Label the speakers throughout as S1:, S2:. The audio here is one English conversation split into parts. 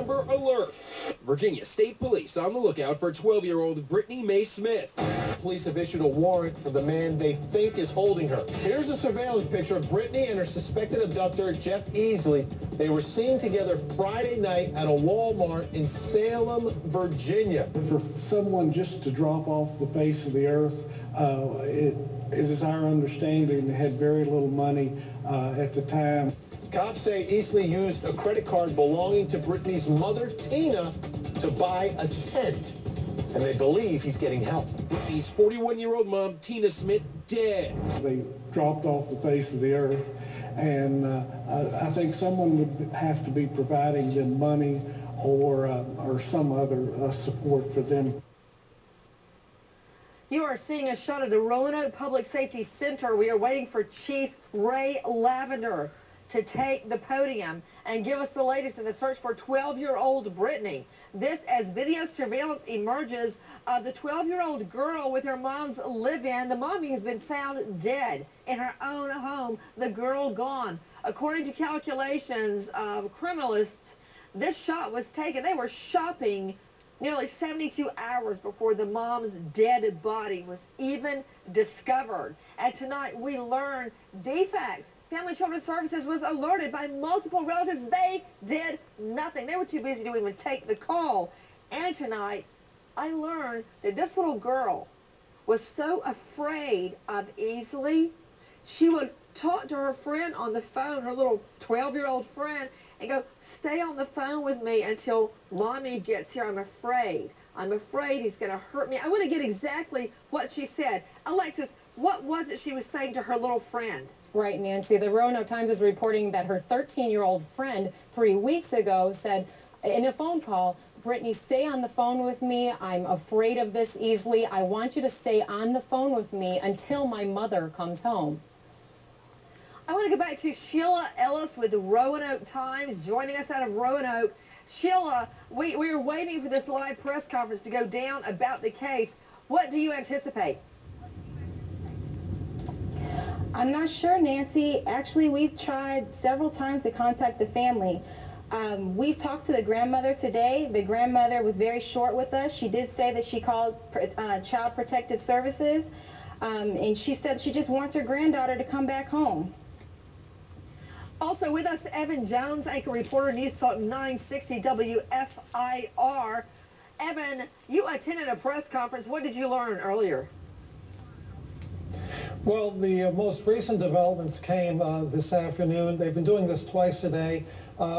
S1: Amber Alert. Virginia State Police on the lookout for 12-year-old Brittany Mae Smith.
S2: Police have issued a warrant for the man they think is holding her. Here's a surveillance picture of Brittany and her suspected abductor, Jeff Easley. They were seen together Friday night at a Walmart in Salem, Virginia.
S3: For someone just to drop off the face of the earth, it is our understanding they had very little money at the time.
S2: Cops say Easley used a credit card belonging to Brittany's mother, Tina, to buy a tent. And they believe he's getting help.
S1: Brittany's 41-year-old mom, Tina Smith, dead.
S3: They dropped off the face of the earth, and I think someone would have to be providing them money or some other support for them.
S4: You are seeing a shot of the Roanoke Public Safety Center. We are waiting for Chief Ray Lavender to take the podium and give us the latest in the search for 12-year-old Brittany. This as video surveillance emerges of the 12-year-old girl with her mom's live-in. The mommy has been found dead in her own home, the girl gone. According to calculations of criminalists, this shot was taken. They were shopping nearly 72 hours before the mom's dead body was even discovered. And tonight we learn DFACS, Family Children's Services, was alerted by multiple relatives. They did nothing. They were too busy to even take the call. And tonight I learned that this little girl was so afraid of Easley, she would talk to her friend on the phone, her little 12-year-old friend, and go, stay on the phone with me until mommy gets here. I'm afraid. I'm afraid he's going to hurt me. I want to get exactly what she said. Alexis, what was it she was saying to her little friend?
S5: Right, Nancy. The Roanoke Times is reporting that her 13-year-old friend 3 weeks ago said in a phone call, Brittany, stay on the phone with me. I'm afraid of this Easley. I want you to stay on the phone with me until my mother comes home.
S4: I want to go back to Sheila Ellis with the Roanoke Times, joining us out of Roanoke. Sheila, we are waiting for this live press conference to go down about the case. What do you anticipate?
S6: I'm not sure, Nancy. Actually, we've tried several times to contact the family. We talked to the grandmother today. The grandmother was very short with us. She did say that she called Child Protective Services, and she said she just wants her granddaughter to come back home.
S4: Also with us, Evan Jones, anchor reporter, News Talk 960 WFIR. Evan, you attended a press conference. What did you learn earlier?
S7: Well, the most recent developments came this afternoon. They've been doing this twice a day.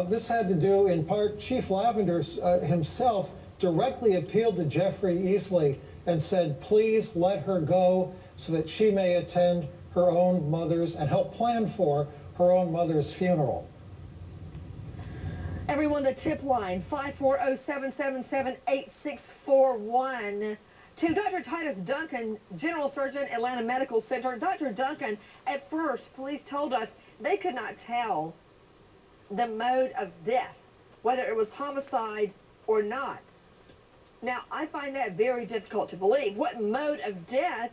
S7: This had to do, in part, Chief Lavender himself directly appealed to Jeffrey Easley and said, please let her go so that she may attend her own mother's and help plan for her own mother's funeral.
S4: Everyone, the tip line, 540-777-8641. To Dr. Titus Duncan, General Surgeon, Atlanta Medical Center. Dr. Duncan, at first, police told us they could not tell the mode of death, whether it was homicide or not. Now, I find that very difficult to believe. What mode of death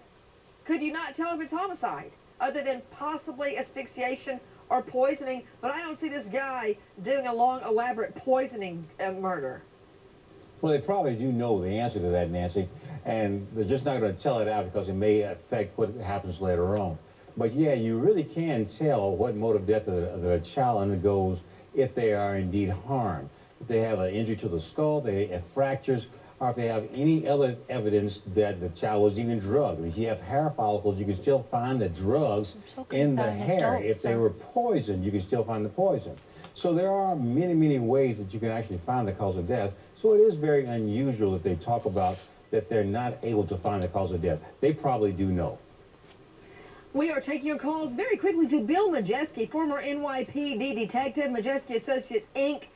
S4: could you not tell if it's homicide, other than possibly asphyxiation or poisoning? But I don't see this guy doing a long, elaborate poisoning murder.
S8: Well, they probably do know the answer to that, Nancy, and they're just not going to tell it out because it may affect what happens later on. But yeah, you really can tell what mode of death the child undergoes if they are indeed harmed. If they have an injury to the skull, they have fractures, or if they have any other evidence that the child was even drugged. If you have hair follicles, you can still find the drugs in the hair. If they were poisoned, you can still find the poison. So there are many, many ways that you can actually find the cause of death. So it is very unusual that they talk about that they're not able to find the cause of death. They probably do know.
S4: We are taking your calls very quickly to Bill Majeski, former NYPD detective, Majeski Associates, Inc.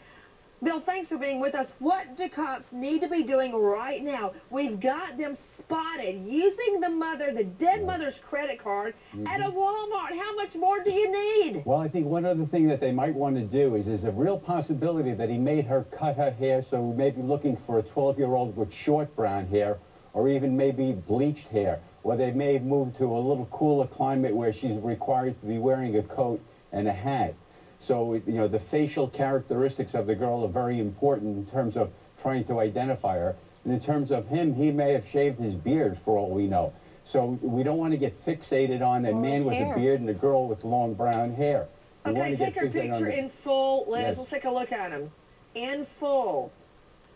S4: Bill, thanks for being with us. What do cops need to be doing right now? We've got them spotted using the dead mother's credit card at a Walmart. How much more do you need?
S8: Well, I think one other thing that they might want to do is there's a real possibility that he made her cut her hair, so we may be looking for a 12-year-old with short brown hair, or even maybe bleached hair, or they may have moved to a little cooler climate where she's required to be wearing a coat and a hat. So, you know, the facial characteristics of the girl are very important in terms of trying to identify her. And in terms of him, he may have shaved his beard for all we know. So we don't want to get fixated on a man with a beard and a girl with long brown hair.
S4: Okay, take her picture in full, Liz.
S8: Yes.
S4: Let's take a look at him. In full.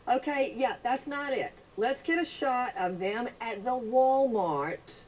S4: Okay, yeah, that's not it. Let's get a shot of them at the Walmart.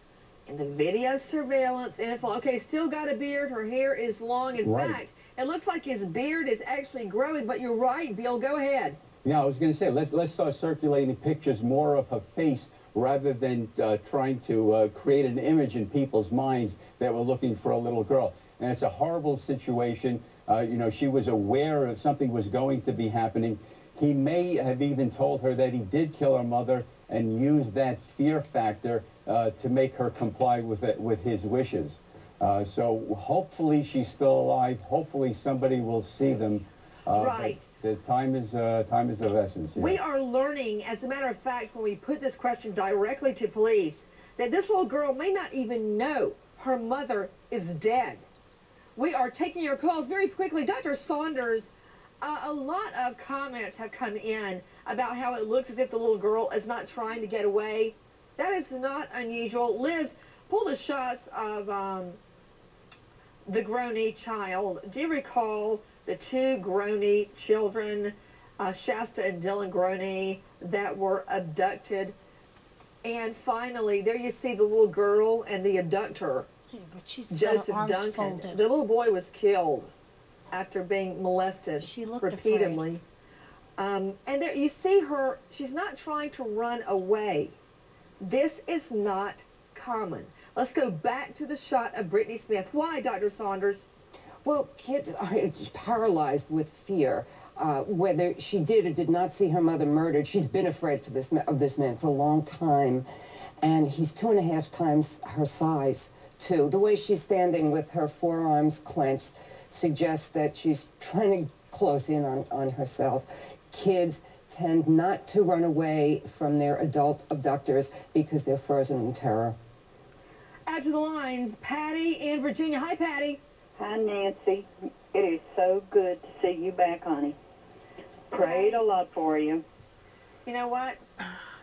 S4: And the video surveillance in full. Okay, still got a beard. Her hair is long. In fact, it looks like his beard is actually growing. But you're right, Bill. Go ahead.
S8: Yeah, I was going to say, let's start circulating pictures more of her face rather than trying to create an image in people's minds that we're looking for a little girl. And it's a horrible situation. You know, she was aware that something was going to be happening. He may have even told her that he did kill her mother and used that fear factor to make her comply with it, with his wishes. So hopefully she's still alive. Hopefully somebody will see them.
S4: Right.
S8: The time is of essence. Yeah.
S4: We are learning, as a matter of fact, when we put this question directly to police, that this little girl may not even know her mother is dead. We are taking your calls very quickly. Dr. Saunders, a lot of comments have come in about how it looks as if the little girl is not trying to get away. That is not unusual. Liz, pull the shots of the Groney child. Do you recall the two Groney children, Shasta and Dylan Groney, that were abducted? And finally, there you see the little girl and the abductor,
S9: but she's
S4: Joseph Duncan. The little boy was killed after being molested repeatedly. And there you see her, she's not trying to run away. This is not common. Let's go back to the shot of Brittany Smith. Why, Dr. Saunders?
S10: Well, kids are just paralyzed with fear. Whether she did or did not see her mother murdered, she's been afraid of this man for a long time. And he's 2.5 times her size, too. The way she's standing with her forearms clenched suggests that she's trying to close in on herself. Kids tend not to run away from their adult abductors because they're frozen in terror.
S4: Add to the lines, Patty in Virginia. Hi, Patty.
S11: Hi, Nancy. It is so good to see you back, honey. Prayed a lot for you.
S4: You know what?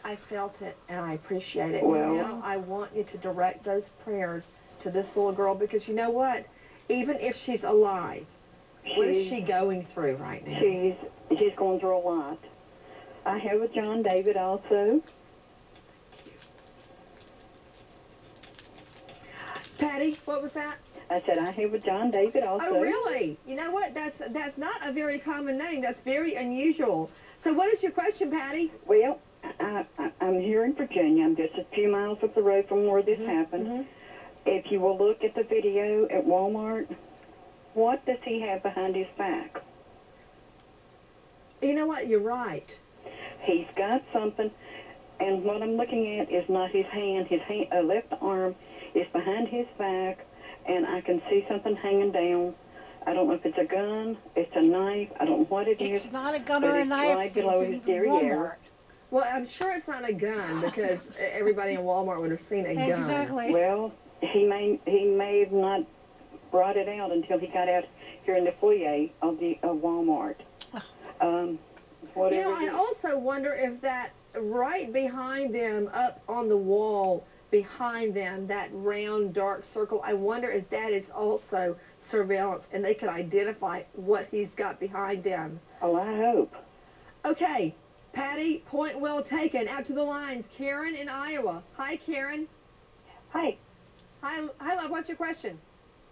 S4: I felt it, and I appreciate it.
S11: Well,
S4: you know, I want you to direct those prayers to this little girl, because you know what? Even if she's alive, what is she going through right now?
S11: She's going through a lot. I have a John David also.
S4: Patty, what was that?
S11: I said I have a John David also.
S4: Oh, really? You know what? That's not a very common name. That's very unusual. So what is your question, Patty?
S11: Well, I'm here in Virginia. I'm just a few miles up the road from where this happened. If you will look at the video at Walmart, what does he have behind his back?
S4: You know what? You're right.
S11: He's got something, and what I'm looking at is not his hand. His left arm is behind his back, and I can see something hanging down. I don't know if it's a gun, it's a knife, I don't know what it is.
S9: It's not a gun or a knife.
S11: Right below his derriere.
S4: Well, I'm sure it's not a gun, because everybody in Walmart would have seen a gun.
S9: Exactly.
S11: Well, he may have not brought it out until he got out here in the foyer of Walmart.
S4: You know, I also wonder if that right behind them, up on the wall behind them, that round dark circle, I wonder if that is also surveillance and they could identify what he's got behind them.
S11: Oh, I hope.
S4: Okay, Patty, point well taken. Out to the lines, Karen in Iowa. Hi, Karen.
S12: Hi.
S4: Hi, love. What's your question?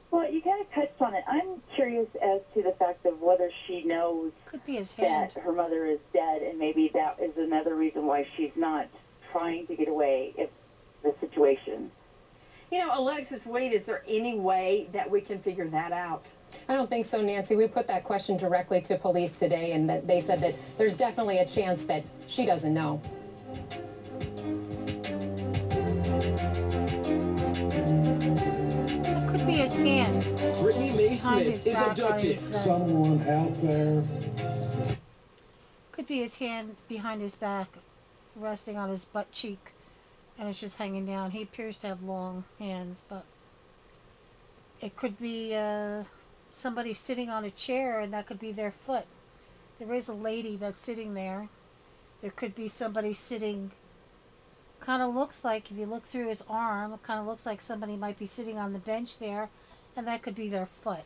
S12: Well, you kind of touched on it. I'm curious as to the fact of whether she knows that her mother is dead, and maybe that is another reason why she's not trying to get away if the situation.
S4: You know, Alexis Weed, is there any way that we can figure that out?
S5: I don't think so, Nancy. We put that question directly to police today, and that they said that there's definitely a chance that she doesn't know.
S9: Be his hand.
S1: Brittany Mae Smith is abducted.
S3: Someone out there.
S9: Could be his hand behind his back, resting on his butt cheek, and it's just hanging down. He appears to have long hands, but it could be somebody sitting on a chair, and that could be their foot. There is a lady that's sitting there. There could be somebody sitting, kind of looks like, if you look through his arm, it kind of looks like somebody might be sitting on the bench there, and that could be their foot.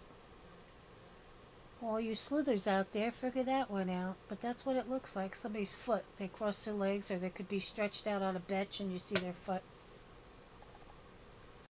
S9: All you sleuthers out there, figure that one out. But that's what it looks like, somebody's foot. They cross their legs, or they could be stretched out on a bench and you see their foot.